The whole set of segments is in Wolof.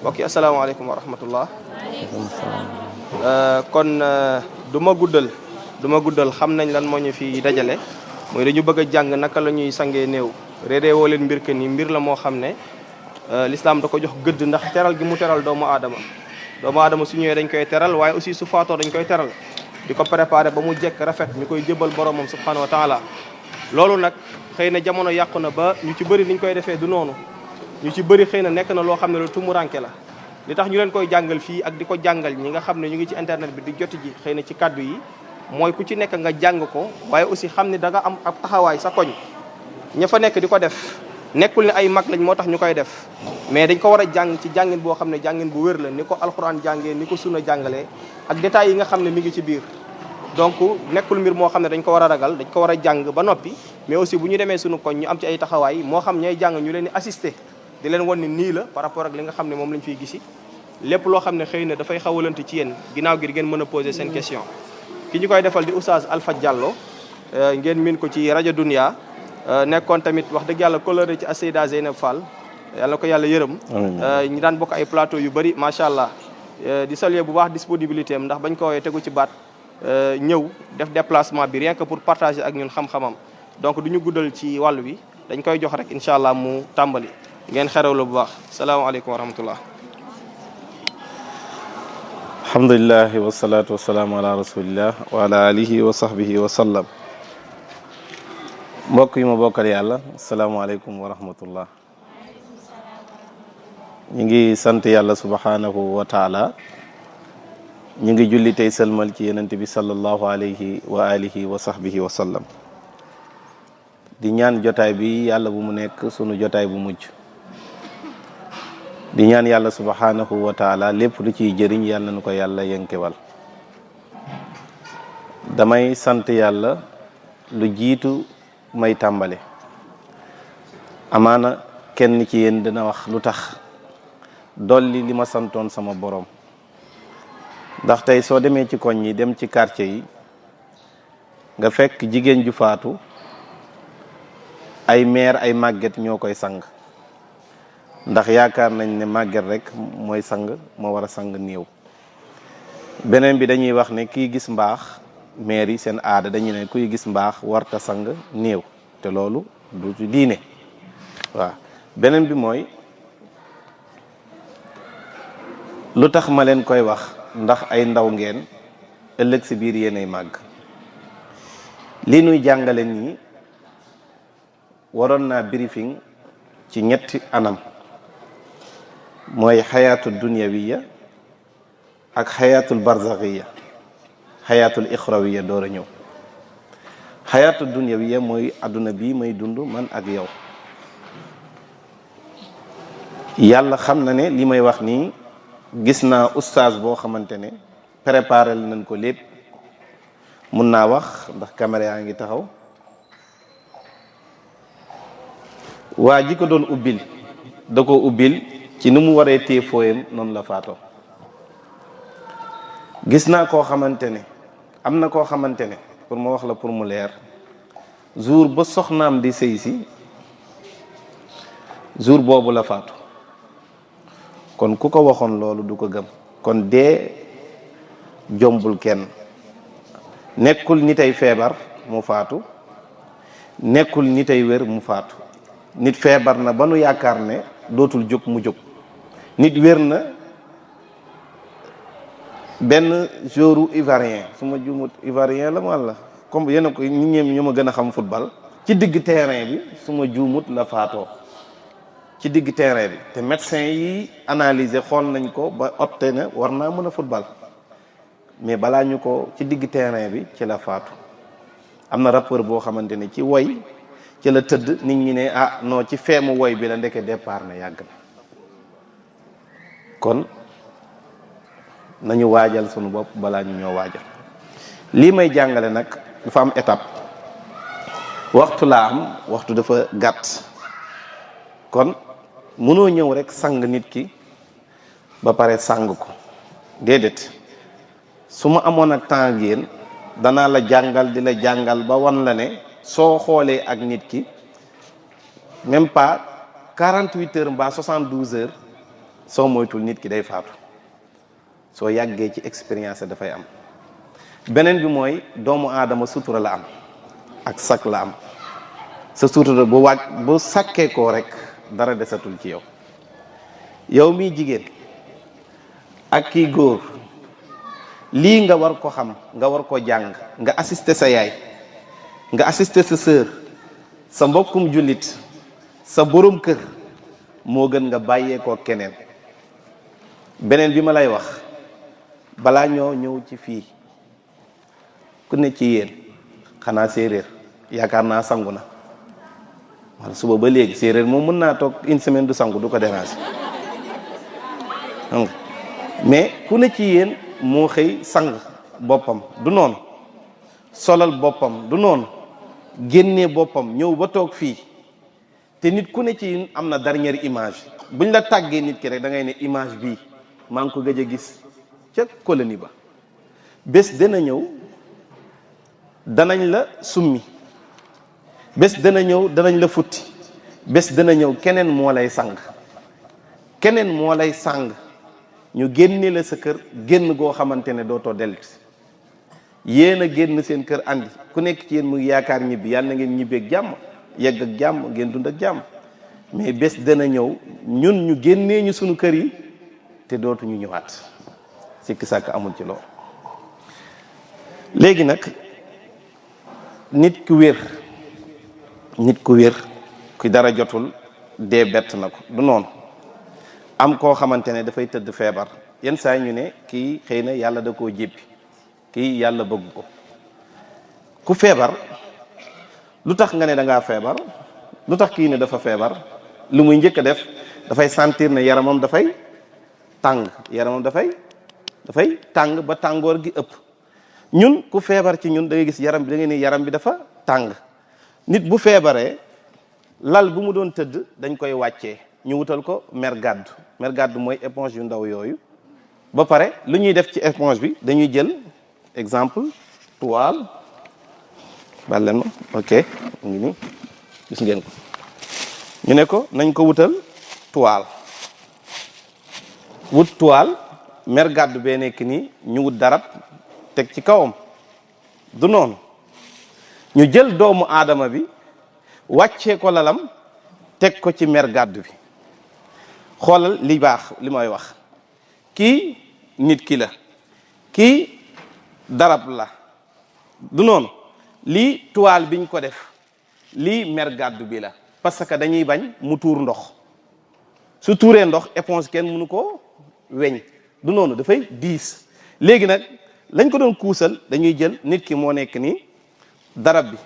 mbokk yi asalaamaaleykum wa rahmatullah. kon du ma guddal xam nañ lan moo ñu fi dajale mooy dañu bëgg a jàng naka la ñuy sangee néew. réedee woo leen mbir que ni mbir la moo xam ne l'islam da ko jox gëdd ndax teral gi mu teral doomu aadama su ñëwee dañ koy teral waaye aussi su faatoo dañ koy teral di ko préparé ba mu jekk rafet ñu koy jëbal boromam subhanahu wa taala. loolu nag xëy na jamono yàqu na ba ñu ci bëri niñ koy defee du noonu ñu ci bëri xëy na nekk na loo xam ne lu tumuranke la li tax ñu leen koy jàngal fii ak di ko jàngal ñi nga xam ne ñu ngi ci internet bi di joti ji xëy na ci kaddu yi mooy ku ci nekk nga jàng ko waaye aussi xam ne da nga am ab taxawaay sa koñ ña fa nekk di ko def nekkul ne ay mag lañ moo tax ñu koy def mais dañ ko war a jàng ci jàngin boo xam ne jàngin bu wér la ni ko alxuraan jàngee ni ko sunna jàngalee ak détails yi nga xam ne mi ngi ci biir. donc nekkul mbir moo xam ne dañ ko war a ragal dañ ko war a jàng ba noppi mais aussi bu ñu demee suñu koñ ñu am ci ay taxawaay moo xam ñay jàng ñu leen di assister di leen wan ni nii la par rapport ak li nga xam ne moom lañ fiy gisi lépp loo xam ne xëy na dafay xawalante ci yéen ginnaaw gi di ngeen mën a poser seen question ki ñu koy defal di Oustaz Alpha Diallo ngeen min ko ci rajo Dunia nekkoon tamit wax dëgg yàlla coloré ci Seyda Zeynab Fall yàlla ko yàlla yërëm ñu daan bokk ay plateau yu bëri macha allah di saluer bu baax disponibilité am ndax bañ ko woowee tegu ci baat ñëw def déplacement bi rien que pour partager ak ñun xam-xamam donc du ñu guddal ci wàll wi dañ koy jox rek incha allah mu tàmbali ngeen xerewlu bu baax salaamaaleykum wa rahmatullah. alhamdulilah wasalaatu wasalaamu ala rasulillah wa ala alihi wa sahbihi wa sallam. mbokk yi ma bokkal yàlla asalaamaaleykum wa rahmatullah. ñu ngi sant yàlla subhanahu wa taala. ñu ngi julli tey sëlmal ci yenente bi sallallahu alayhi wa alihi wa sahbihi wa sallam. di ñaan jotaay bi yàlla bu mu nekk sunu jotaay bu mujj. di ñaan yàlla subhanahu wa taala lépp lu ciy jëriñ yàlla na ko yàlla yenkewal. damay sant yàlla lu jiitu may tàmbale. amaana kenn ci yéen dina wax lu tax dolli li ma santoon sama borom. ndax tey soo demee ci koñ yi dem ci quartier yi nga fekk jigéen ju faatu ay meer ay màgget ñoo koy sang ndax yaakaar nañ ne màgget rek mooy sang moo war a sang néew. beneen bi dañuy wax ne kiy gis mbaax meer yi seen aada dañuy ne kuy gis mbaax warta sang néew te loolu du diine. waaw beneen bi mooy lu tax ma leen koy wax ndax ay ndaw ngeen ëllëg si biir yéenay màgg. li nuy jàngale nii waroon naa briefing ci ñetti anam mooy xayaatul dunyawiya ak xayaatul barzaxiya xayaatul ixrawiya door a ñëw. xayaatul dunyawiya mooy adduna bii may dund man ak yow. yàlla xam na ne li may wax nii gis naa oustaz boo xamante ne préparé nañ ko lépp mun naa wax ndax caméra yaa ngi taxaw. waa ji ko doon ubbil da ko ubbil ci ni mu waree téye fooyam noonu la faatoo. gis naa koo xamante ne am na koo xamante ne pour ma wax la pour mu leer jour ba soxnaam di sëy si jour boobu la faatu. kon ku ko waxoon loolu du ko gëm. kon dee jombul kenn. nekkul nitay feebar mu faatu nekkul nitay wér mu faatu. nit feebar na ba nu yaakaar ne dootul jóg mu jóg. nit wér na benn jouru ivoirien su ma juumut ivoirien la walla comme yéen a ko ñu ma gën a xam football ci digg terrain bi su ma juumut la faatoo ci digg terrain bi te médecin yi analyser xool nañ ko ba opté na war naa mën a football mais balaa ñu ko ci digg terrain bi ci la faatu. am na rappeur boo xamante ne ci woy ci la tëdd nit ñi ne ah non ci feemu woy bi la ndeke départ na yàgg na. kon nañu waajal sunu bopp balaa ñu ñoo waajal. lii may jàngale nag dafa am étape waxtu laa am waxtu dafa gàtt kon mënoo ñëw rek sang nit ki ba pare sang ko déedéet. su ma amoon ak temps yéen danaa la jàngal di la jàngal ba wan la ne soo xoolee ak nit ki même pas 48 heures mbaa 72 heures soo moytul nit ki day faatu soo yàggee ci expérience dafay am. beneen bi mooy doomu aadama sutura la am ak sak la am sa sutura bu sàkkee koo rek dara desatul ci yow. yow miy jigéen ak kii góor lii nga war ko xam nga war ko jàng nga assister sa yaay nga assister sa sœur sa mbokkum jullit sa borom kër moo gën nga bàyyee ko keneen. beneen bi ma lay wax balaa ñoo ñëw ci fii ku ne ci yéen xanaa séeréer yaakaar naa sangu na wala suba ba léegi séeréer moom mën naa toog une semaine du sangu du ko déranger mais ku ne ci yéen moo xëy sang boppam du noonu solal boppam du noonu génnee boppam ñëw ba toog fii te nit ku ne ci yéen am na dernière image buñ la tàggee nit ki rek da ngay ne image bii maa ngi ko gëj a gis ca colonie ba. bés dana ñëw danañ la summi bés dana ñëw danañ la futti bés dana ñëw keneen moo lay sang ñu génne la sa kër génn goo xamante ne dootoo dellusi. yéen a génn seen kër andi ku nekk ci yéen mu yaakaar ñibbi yàlla na ngeen ñibbeeg jàmm yegg ak jàmm ngeen dund ak jàmm mais bés dana ñëw ñun ñu génnee ñu sunu kër yi te dootuñu ñëwaat sikki sàkk amul ci loolu. léegi nag nit ku wér ku dara jotul dee bett na ko du noonu. am koo xamante ne dafay tëdd feebar yenn saa ñu ne kii xëy na yàlla da koo jéppi kii yàlla bëgg ko. ku feebar lu tax nga ne da ngaa feebar lu tax kii ne dafa feebar lu muy njëkk a def dafay sentir ne yaramam dafay tàng ba tàngoor gi ëpp. ñun ku feebar ci ñun da ngay gis yaram bi da ngay ne yaram bi dafa tàng. nit bu feebaree lal bu mu doon tëdd dañ koy wàccee ñu wutal ko mer gàddu mooy éponge yu ndaw yooyu. ba pare lu ñuy def ci éponge bi dañuy jël exemple toile bàlleen ma ok mu ngi nii gis ngeen ko ñu ne ko nañ ko wutal toile mer gàddu bee nekk nii ñu wut darab teg ci kawam du noonu. ñu jël doomu aadama bi wàccee ko lalam teg ko ci mer gàddu bi. xoolal li baax li may wax kii nit ki la kii darab la du noonu. lii toile biñ ko def lii mer gàddu bi la parce que dañuy bañ mu tuur ndox su tuuree ndox éponge kenn mënu ko weñ du noonu dafay diis. léegi nag lañ ko doon kuusal dañuy jël nit ki moo nekk nii darab bi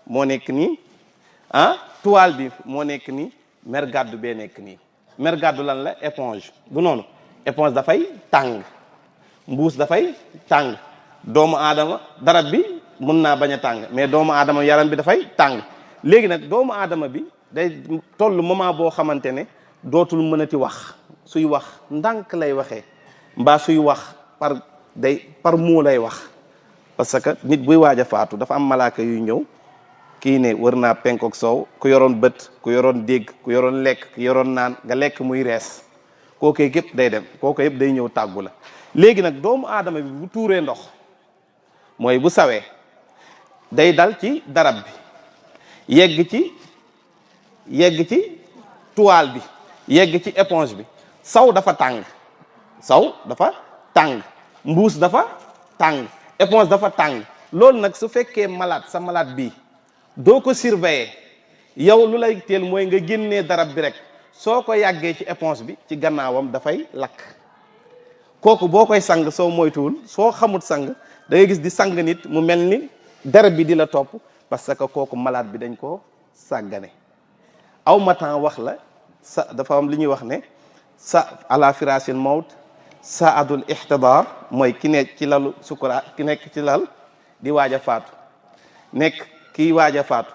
moo nekk nii toile bi moo nekk nii mer gàddu bee nekk nii. mer gàddu lan la éponge du noonu. éponge dafay tàng mbuus dafay tàng doomu aadama darab bi mun naa bañ a tàng mais doomu aadama yaram bi dafay tàng. léegi nag doomu aadama bi day toll moment boo xamante ne dootul mënati wax suy wax ndànk lay waxee mbaa suy wax par mot lay wax. parce que nit buy waaj a faatu dafa am malaaka yuy ñëw kii ne wër naa penkook soow ku yoroon bët ku yoroon dégg ku yoroon lekk ku yoroon naan nga lekk muy rees kooku yëpp day dem kooku yëpp day ñëw tàggu la. léegi nag doomu aadama bi bu tuuree ndox mooy bu sawee day dal ci darab bi yegg ci toile bi yegg ci éponge bi. saw dafa tàng mbuus dafa tàng éponge dafa tàng. loolu nag su fekkee sa malade bii doo ko surveiller yow lu lay teel mooy nga génnee darab bi rek soo ko yàggee ci éponge bi ci gannaawam dafay lakk. kooku boo koy sang soo moytuwul soo xamut sang da ngay gis di sang nit mu mel ni darab bi di la topp parce que kooku malade bi dañ koo sàggane. aw ma temps wax la dafa am li ñuy wax ne ala firaasil mawt saadul ixtidaar mooy ki nekk ci lalu sukuraat ki nekk ci lal di waaj a faatu kiy waaj a faatu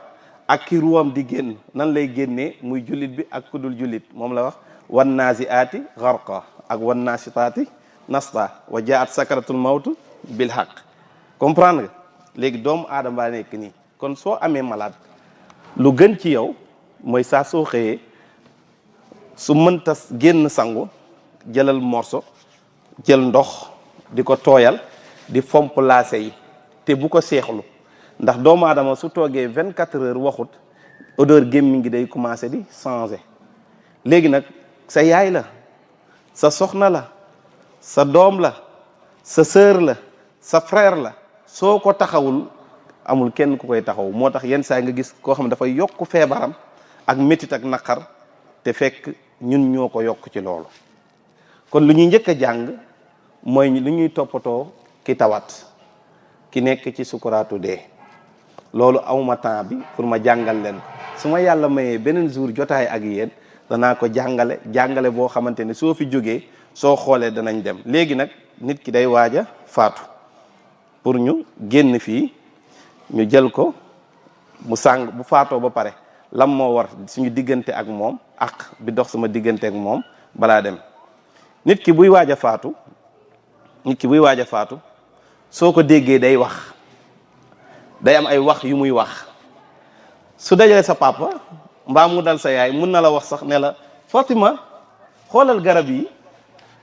ak ki ruwam di génn nan lay génnee muy jullit bi ak ku dul jullit moom la wax wan naziaati gharqa ak wan nasitaati nasta wa jaat sakaratul mawtu bil haq. comprendre nga léegi doomu aadama baa nekk nii kon soo amee malade lu gën ci yow mooy saa soo xëyee su mënta génn sangu jëlal morso jël ndox di ko tooyal di fomp laase yi te bu ko seexlu ndax doomu aadama su toogee 24 heures waxut odeur gémmiñ gi day commencé di changer. léegi nag sa yaay la sa soxna la sa doom la sa sœur la sa frère la soo ko taxawul amul kenn ku koy taxaw. moo tax yenn saa nga gis koo xam ne dafay yokk feebaram ak métit ak naqar te fekk ñun ñoo ko yokk ci loolu. kon lu ñuy njëkk a jàng mooy lu ñuy toppatoo ki tawat ki nekk ci sukuraatu dee. loolu awma temps bi pour ma jàngal leen ko su ma yàlla mayee beneen jour jotaay ak yéen danaa ko jàngale boo xamante ne soo fi jógee soo xoolee danañ dem. léegi nag nit ki day waaj a faatu pour ñu génn fii ñu jël ko mu sàng bu faatoo ba pare lam moo war suñu diggante ak moom ak bi dox sama diggante ak moom balaa dem. nit ki buy waaj a faatu soo ko déggee day wax day am ay wax yu muy wax. su dajalee sa papa mbaa mu dal sa yaay mun na la wax sax ne la Fatima xoolal garab yi,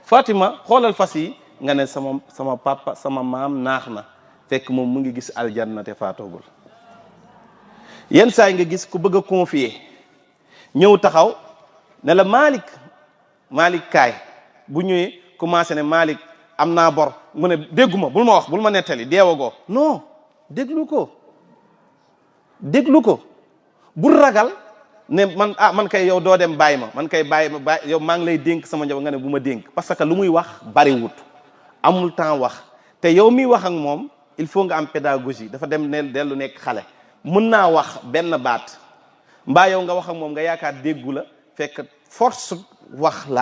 Fatima xoolal fas yi, nga ne sama papa sama maam naax na fekk moom mu ngi gis aljanna te faatoogul. yenn saa yi nga gis ku bëgg a confier ñëw taxaw ne la Malick kaay bu ñëwee commencé ne Malick am naa bor mu ne dégguma bul ma wax bul ma nettali deewagoo. non déglu ko bul ragal ne man kay yow doo dem bàyyi ma man kay bàyyi yow maa ngi lay dénk sama njaboot nga ne bu ma dénk parce que lu muy wax bariwut amul temps wax te yow miy wax ak moom il faut nga am pédagogie dafa dem ne dellu nekk xale. mën naa wax benn baat mbaa yow nga wax ak moom nga yaakaar déggu la fekk force wax la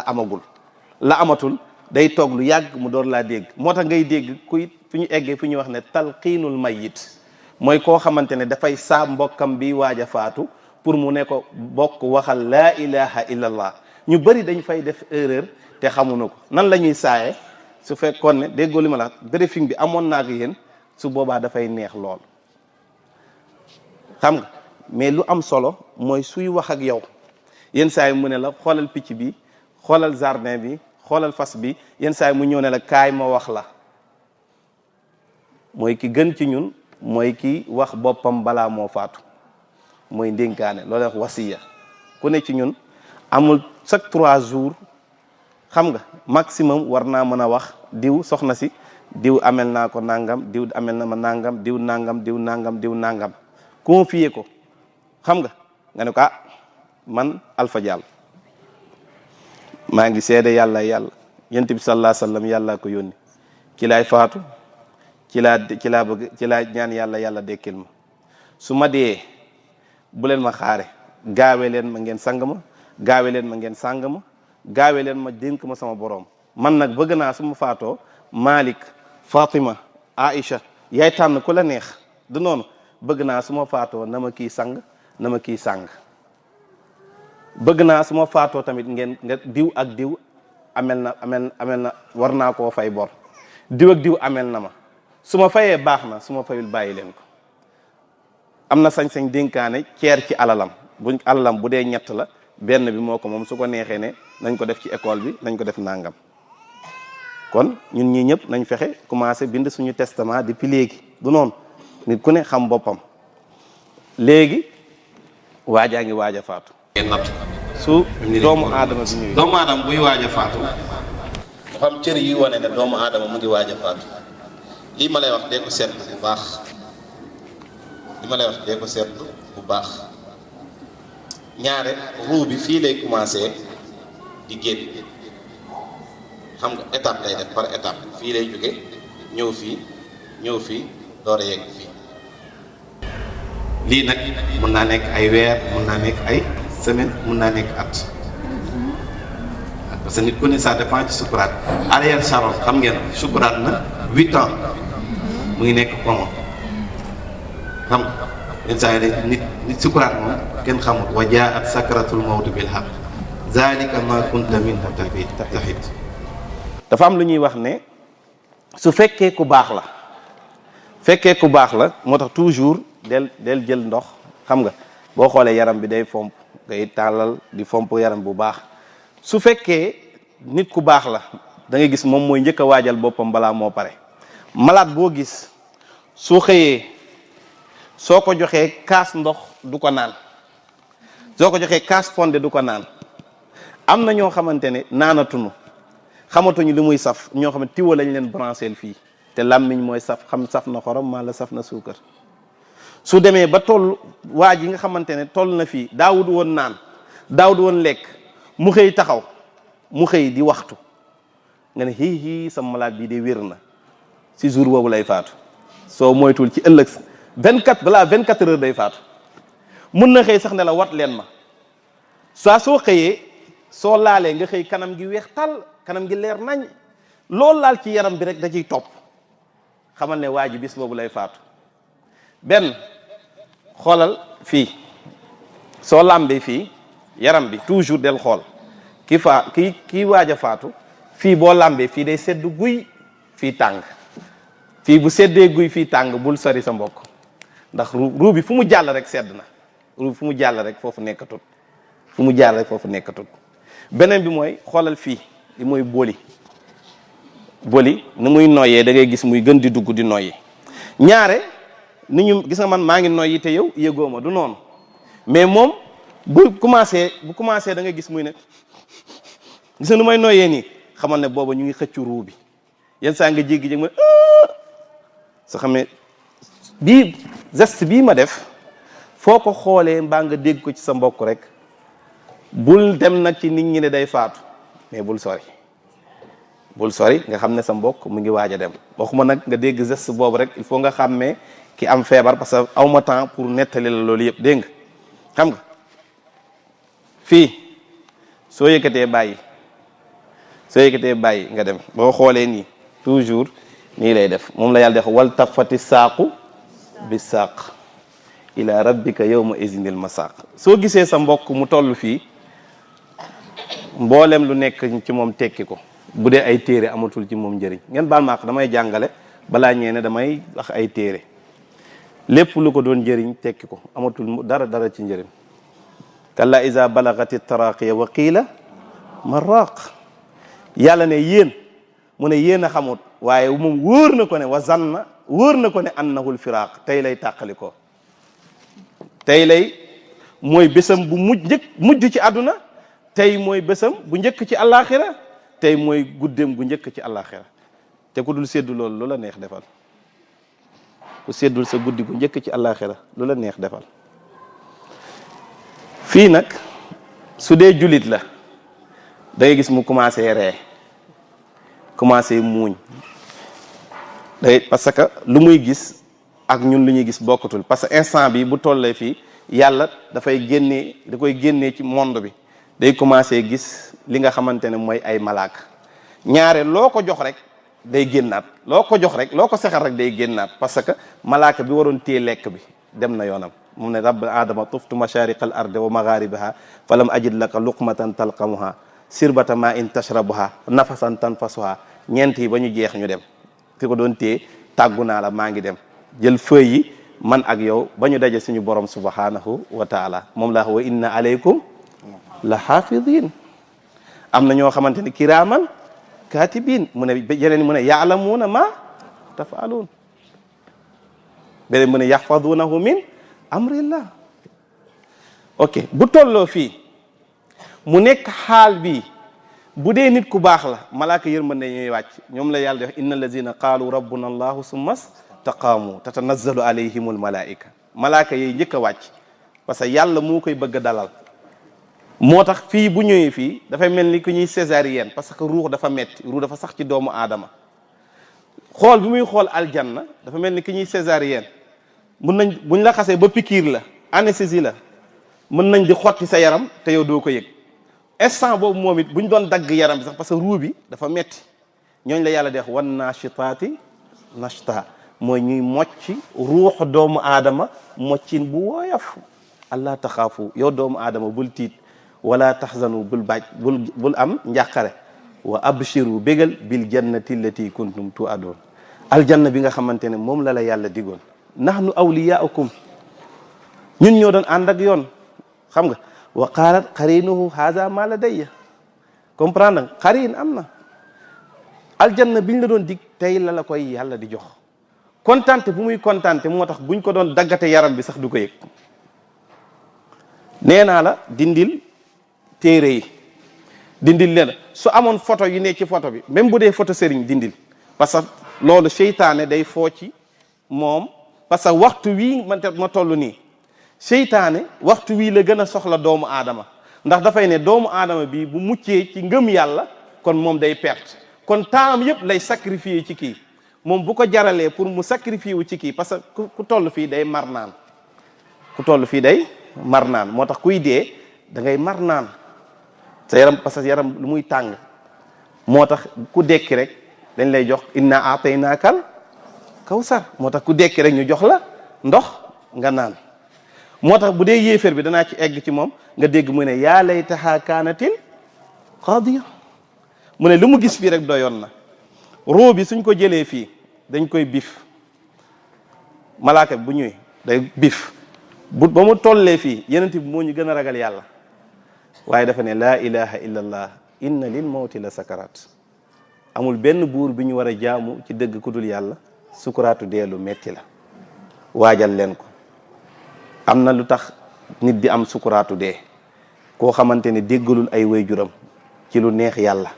amatul day toog lu yàgg mu door laa dégg. moo tax ngay dégg kuy fi ñu eggee fi ñuy wax ne talqiinul mayyit mooy koo xamante ne dafay saa mbokkam bi waaj a faatu pour mu ne ko bokk waxal laa ilaha illallah. ñu bëri dañ fay def erreur te xamuñu ko nan la ñuy saaye su fekkoon ne déggoo li ma la briefing bi amoon naa ak yéen su boobaa dafay neex lool. xam nga mais lu am solo mooy suy wax ak yow yenn saa yi mu ne la xoolal picc bi xoolal jardin bi xoolal fas bi yenn saa yi mu ñëw ne la kaay ma wax la. mooy ki gën ci ñun mooy ki wax boppam balaa moo faatu mooy ndénkaane loolu wax wasiya. ku ne ci ñun amul chaque 3 jours xam nga maximum war naa mën a wax diw soxna si diw amel naa ko nangam diw amel na ma nangam diw nangam confier ko xam nga ne ko man Alpha Diallo maa ngi seede yàlla yonent bi sallallahu alayhi wasallam yàlla ko yónni ci laay faatu ci laa ñaan yàlla dekkil ma su ma dee bu leen ma xaare gaawe leen ma ngeen sang ma gaawe leen ma ngeen sàng ma gaawe leen ma dénk ma sama borom. man nag bëgg naa su ma faatoo Malick Fatima Aïcha yaay tànn ku la neex du noonu bëgg naa su ma faatoo na ma kii sang na ma kii sàng. bëgg naa su ma faatoo tamit nga diw ak diw amel na war naa koo fay bor diw ak diw amel na ma su ma fayee baax na su ma fayul bàyyi leen ko. am na sañ-sañ dénkaane ceer ci alalam bu dee 3 la benn bi moo ko moom su ko neexee ne nañ ko def ci école bi nañ ko def nangam. kon ñun ñii ñëpp nañ fexe commencé bind suñu testament depuis léegi du noonu nit ku ne xam boppam. léegi waajaa ngi waaj a faatu. su doomu aadama bi ñëwee doomu aadama buy waaj a faatu dafa am cër yi wane ne doomu aadama mu ngi waaj a faatu. lii ma lay wax dee ko seetlu bu baax ñaare ruu bi fii lay commencé di génn xam nga étape lay def par étape fii lay jóge ñëw fii door a yegg fii. lii nag mun naa nekk ay weer mun naa nekk ay semaine mun naa nekk at parce que nit ku ne ça dépend ci sukuraat. Ariel Sharon xam ngeen sukuraat na 8 ans mu ngi nekk coma xam nga yenn saa yi nit sukuraat moom kenn xamul wa jaa'at sakratul mawt bil haqq zalika ma kunta minhu tahid. dafa am lu ñuy wax ne su fekkee ku baax la moo tax toujours del jël ndox xam nga boo xoolee yaram bi day fomp ngay tàllal di fomp yaram bu baax. su fekkee nit ku baax la da ngay gis moom mooy njëkk a waajal boppam balaa moo pare. malade boo gis soo xëyee soo ko joxee kaas ndox du ko naan, soo ko joxee kaas fonde du ko naan. am na ñoo xamante ne naanatuñu xamatuñu li muy saf, ñoo xam ne tiwo lañ leen brancheel fii te làmmiñ mooy saf, xam saf na xorom maa la saf na suukar. su demee ba toll waa ji nga xamante ne toll na fii daawud woon naan daawud woon lekk, mu xëy taxaw mu xëy di waxtu nga ne hii sa malade bii de wér na, si jour boobu lay faatu. soo moytul ci ëllëg 24 heures day faatu. mun na xëy sax ne la wat leen ma, soo xëyee soo laalee nga xëy kanam gi weex tàll, kanam gi leer nañ, loolu laal ci yaram bi rek da ciy topp, xamal ne waa ji bis boobu lay faatu. benn xoolal fii soo làmbee fii yaram bi toujours del xool kii waaj a faatu fii boo làmbee fii day sedd guy, fii tàng. fii bu seddee guy fii tàng, bul sori sa mbokk, ndax ruu bi fu mu jàll rek sedd na, ruu bi fu mu jàll rek foofu nekkatut, fu mu jàll rek foofu nekkatut. beneen bi mooy xoolal fii li mooy boli ni muy noyyee da ngay gis muy gën di dugg di noyyi. ñaare ni ñu gis nga man maa ngi noyyi te yow yëgoo ma, du noonu, mais moom bu commencé da ngay gis muy ne gis nga nu may noyyee nii, xamal ne booba ñu ngi xëccu ruu bi. yenn saa nga jéggi-jég mooy soo xamee bii geste bii ma def foo ko xoolee mbaa nga dégg ko ci sa mbokk rek bul dem nag ci nit ñi ne day faatu, mais bul sori nga xam ne sa mbokk mu ngi waaj a dem. waxuma nag nga dégg geste boobu rek, il faut nga xàmmee ki am feebar, parce que awma temps pour nettali la loolu yëpp, dégg nga. xam nga fii soo yëkkatee bàyyi nga dem, boo xoolee nii toujours nii lay def. moom la yàlla def wal tafati saaqu bi saaq ila rabbika yawma izinil masaq. soo gisee sa mbokk mu toll fii, mboolem lu nekk ci moom tekki ko. bu dee ay téere amatul ci moom njëriñ, ngeen baal ma damay jàngale balaa ñeene damay wax ay téere. lépp lu ko doon njëriñ tekki ko, amatul dara ci njëriñ. kalla iza balagati taraqiya wa qiila marraq. yàlla ne yéen, mu ne yéen a xamut, waaye moom wóor na ko ne wa zanna, wóor na ko ne annahul firaq, tey lay tàqali ko. tey lay mooy bésam bu mujj ci àdduna, tey mooy bésam bu njëkk ci àllaaxira, tey mooy guddeem gu njëkk ci àllaaxira. te ku dul séddu loolu lu la neex defal, ku séddul sa guddi gu njëkk ci àllaaxira lu la neex defal. fii nag su dee jullit la da ngay gis mu commencé ree, commencé muuñ day, parce que lu muy gis ak ñun lu ñuy gis bokkatul. parce que instant bi bu tollee fii yàlla da koy génnee ci monde bi, day commencé gis li nga xamante ne mooy ay malaaka. ñaare loo ko jox rek day génnaat, loo ko sexal rek day génnaat, parce que malaaka bi waroon téye lekk bi dem na yoonam. mu ne rabb adama tuftu mashariqa al ardi wa magharibaha falam ajid laka luqmatan talqamuha sirbata ma in tashrabuha nafasan tanfasuha. ñeent yi ba ñu jeex ñu dem, ki ko doon téye tàggu naa la, maa ngi dem, jël feuille yi man ak yow ba ñu daje suñu borom subhanahu wa taala. moom la wa inna alaykum la xaafidin. am na ñoo xamante ni kiraaman katibin, mu ne yeneen mu ne yaalamuuna ma tafaaluun, beneen mu ne yaxfadunahu min amrillah. ok, bu tolloo fii mu nekk xaal bi, bu dee nit ku baax la malaaka yërmande ñuy wàcc. ñoom la yàlla def inna allazina qaalu rabbuna allahu summa staqaamu tatanazzalu alayhimul malaika. malaaka yi njëkk a wàcc parce que yàlla moo koy bëgg a dalal. moo tax fii bu ñëwee fii dafay mel ni ku ñuy césarienne, parce que ruux dafa metti, ruux dafa sax ci doomu aadama. xool bi muy xool aljanna dafa mel ni ki ñuy césarienne. buñ la xasee ba pikiir la, anesthésie la, mën nañ di xotti sa yaram te yow doo ko yëg. instant boobu moom it buñ doon dagg yaram bi sax, parce que ruux bi dafa metti, ñooñ la yàlla di wax wan naashitaati nashta, mooy ñuy mocci ruux doomu aadama moccin bu woyof. allah taxaafu, yow doomu aadama bul tiit, wala taxzanu, bul am njàqare, wa abshiru bégal bil jannati allati kuntum tu'adun. aljanna bi nga xamante ne moom la yàlla digoon. nahnu awliyaukum, ñun ñoo doon ànd ak yoon, xam nga. wa qaalat qarinuhu haza ma ladayya, comprendre nga xarin am na aljanna biñ la doon dig tey la koy yàlla di jox kontante bu muy kontante moo tax buñ ko doon daggate yaram bi sax du ko yëg nee naa la dindil téere yi dindil leen su amoon photo yu ne ci photo bi même bu dee photo sëriñ dindil parce que loolu seytaane day foo ci moom parce que waxtu wii ma toll nii seytaane waxtu wii la gën a soxla doomu aadama ndax dafay ne doomu aadama bi bu muccee ci ngëm yàlla kon moom day perte kon temps yëpp lay sacrifier ci kii moom bu ko jaralee pour mu sacrifier wu ci kii parce que ku toll fii day mar naan ku toll fii day mar naan moo tax kuy dee da ngay mar naan sa yaram parce que yaram lu muy tàng moo tax ku dekki rek dañ lay jox inna aataynaakal kawsar moo tax ku dekki rek ñu jox la ndox nga naan moo tax bu dee yéeféer bi danaa ci egg ci moom nga dégg mu ne yaa laytahaa kaanatil qaadiya mu ne lu mu gis fii rek doyoon na roo bi suñ ko jëlee fii dañ koy bif malaaka bi bu ñëwee day bif ba mu tollee fii yenent bi moo ñu gën a ragal yàlla waaye dafa ne laa ilaha illa allah inna lil mawti la sakarat amul benn buur bi ñu war a jaamu ci dëgg ku dul yàlla sukuraatu dee lu metti la waajal leen ko am na lu tax nit di am sukuraatu dee koo xamante ne déggalul ay waajuram ci lu neex yàlla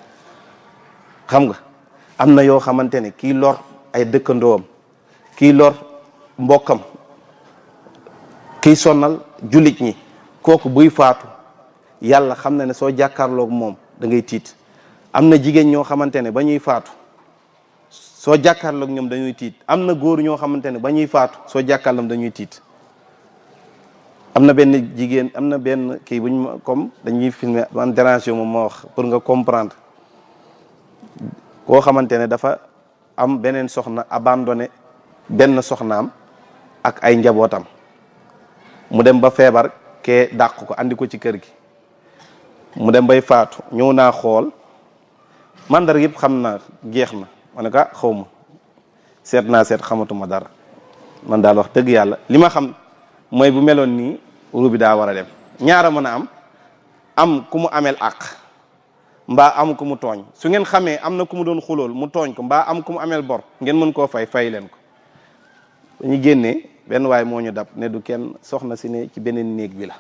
xam nga am na yoo xamante ne kii lor ay dëkkandoom kii lor mbokkam kii sonnal jullit ñi kooku buy faatu yàlla xam na ne soo jàkkaarloog moom da ngay tiit am na jigéen ñoo xamante ne ba ñuy faatu soo jàkkaarloog ñoom dañuy tiit am na góor ñoo xamante ne ba ñuy faatu soo jàkkaarloog dañuy tiit am na benn jigéen am na benn kii buñ ma comme dañuy filmer man dérange moom ma wax pour nga comprendre koo xamante ne dafa am beneen soxna abandonné benn soxnaam ak ay njabootam mu dem ba feebar kee dàq ko andi ko ci kër gi mu dem bay faatu ñëw naa xool mandar yëpp xam naa jeex na ma ne ko xaw ma seet naa seet xamatuma dara man daal wax dëgg yàlla li ma xam mooy bu meloon nii ruu bi daa war a dem ñaara mën a am ku mu ameel àq mbaa am ku mu tooñ su ngeen xamee am na ku mu doon xulool mu tooñ ko mbaa am ku mu ameel bor ngeen mën koo fay leen ko dañu génnee benn waay moo ñu dab ne du kenn soxna si ne ci beneen néeg bi la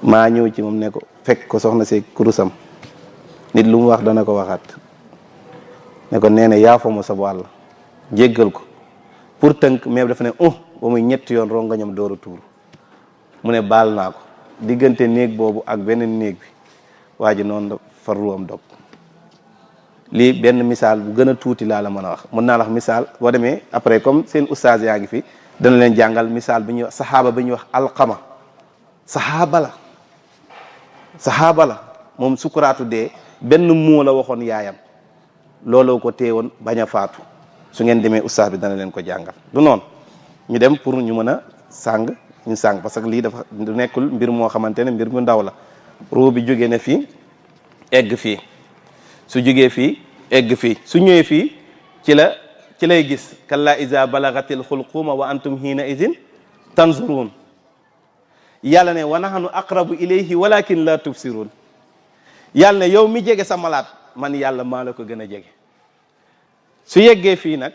maa ñëw ci moom ne ko fekk ko soxna si kurusam nit lu mu wax dana ko waxaat ne ko nee na yaa fa ma sa wàll jéggal ko pour tënk mais dafa ne ba muy ñetti yoon rongañam door a tuur mu ne baal naa ko diggante néeg boobu ak beneen néeg bi waa ji noonu la farluwam dog lii benn misaal bu gën a tuuti laa la mën a wax mën naa la wax misaal boo demee après comme seen oustaz yaa ngi fi dana leen jàngal misaal bi ñuy wax saxaaba bi ñuy wax alqama saxaaba la moom sukuraatu dee benn moo la waxoon yaayam looloo ko teewoon bañ a faatu su ngeen demee oustaz bi dana leen ko jàngal du noonu ñu dem pour ñu mën a ñu sàng parce que lii dafa du nekkul mbir moo xamante ne mbir mu ndaw la ruu bi jóge na fii egg fii su jógee fii egg fii su ñëwee fii ci lay gis kalla iza balagatil xulquma wa antum hiina izin tanzurun yàlla ne wa nahnu aqrabu ilayhi walakin la tubsirun yàlla ne yow mi jege sa malaat man yàlla maa la ko gën a jege su yeggee fii nag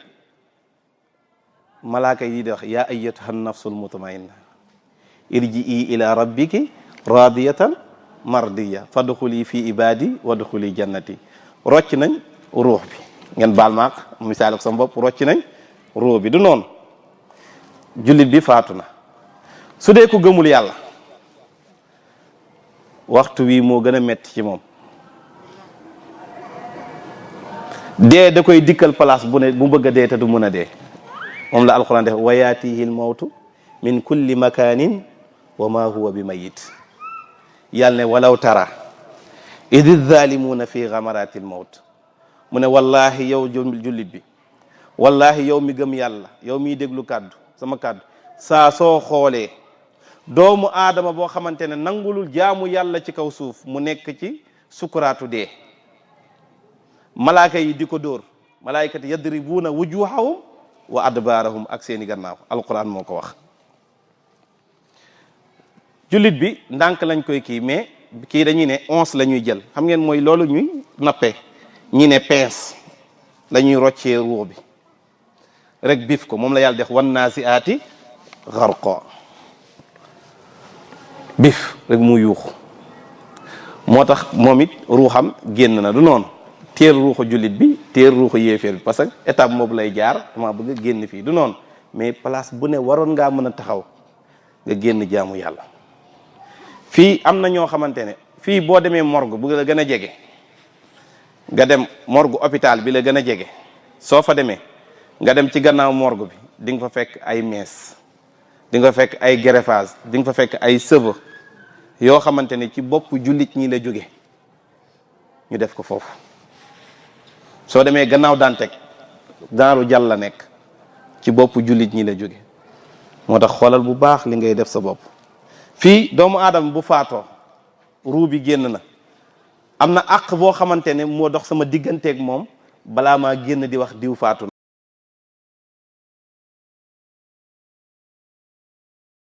malaaka yi di wax yaa ayyatuha nafsul mutmainna irji'i ila rabbiki radiyatan mardiya fadxuli fi ibadi wadxuli jannati rocc nañ ruux bi ngeen baal maaq misaal ak sama bopp rocc nañ ruux bi du noonu jullit bi faatu na su dee ko gëmul yàlla waxtu wi moo gën a metti ci moom dee da koy dikkal place bu ne bu bëgg a dee te du mën a dee moom la alquran def wa yaatihi l mawtu min kulli makanin wa ma huwa bi mayit yàlla ne walaw tara idi zalimuna fi gamarati l mawt mu ne wallahi yow jullit bi wallahi yow mi gëm yàlla yow miy déglu kàddu sama kàddu saa soo xoolee doomu aadama boo xamante ne nangulul jaamu yàlla ci kaw suuf mu nekk ci sukuraatu dee malaaka yi di ko dóor malaayikati yadribuuna wujuhahum wa adbaarahum ak seeni gannaaw alquran moo ko wax jullit bi ndànk lañ koy kii mais kii dañuy ne once la ñuy jël xam ngeen mooy loolu ñuy nappee ñi ne pince la ñuy roccee ruux bi rek bif ko moom la yàlla def wan naa si aati xarqa bif rek mu yuuxu moo tax moom it ruuxam génn na du noonu téer ruuxu jullit bi téer ruuxu yéeféer bi parce que étape boobu lay jaar dama bëgg a génn fii du noonu mais place bu ne waroon ngaa mën a taxaw nga génn jaamu yàlla fii am na ñoo xamante ne fii boo demee morgue bu la gën a jege nga dem morgue hôpital bi la gën a jege soo fa demee nga dem ci gannaaw morgue bi di nga fa fekk ay mees di nga fa fekk ay greffage di nga fa fekk ay cheveux yoo xamante ne ci bopp jullit ñi la jóge ñu def ko foofu soo demee gannaaw Dantec daaru jàll la nekk ci bopp jullit ñi la jóge moo tax xoolal bu baax li ngay def sa bopp fii doomu aadama bu faatoo ruu bi génn na am na àq boo xamante ne moo dox sama digganteeg moom balaa maa génn di wax diw faatu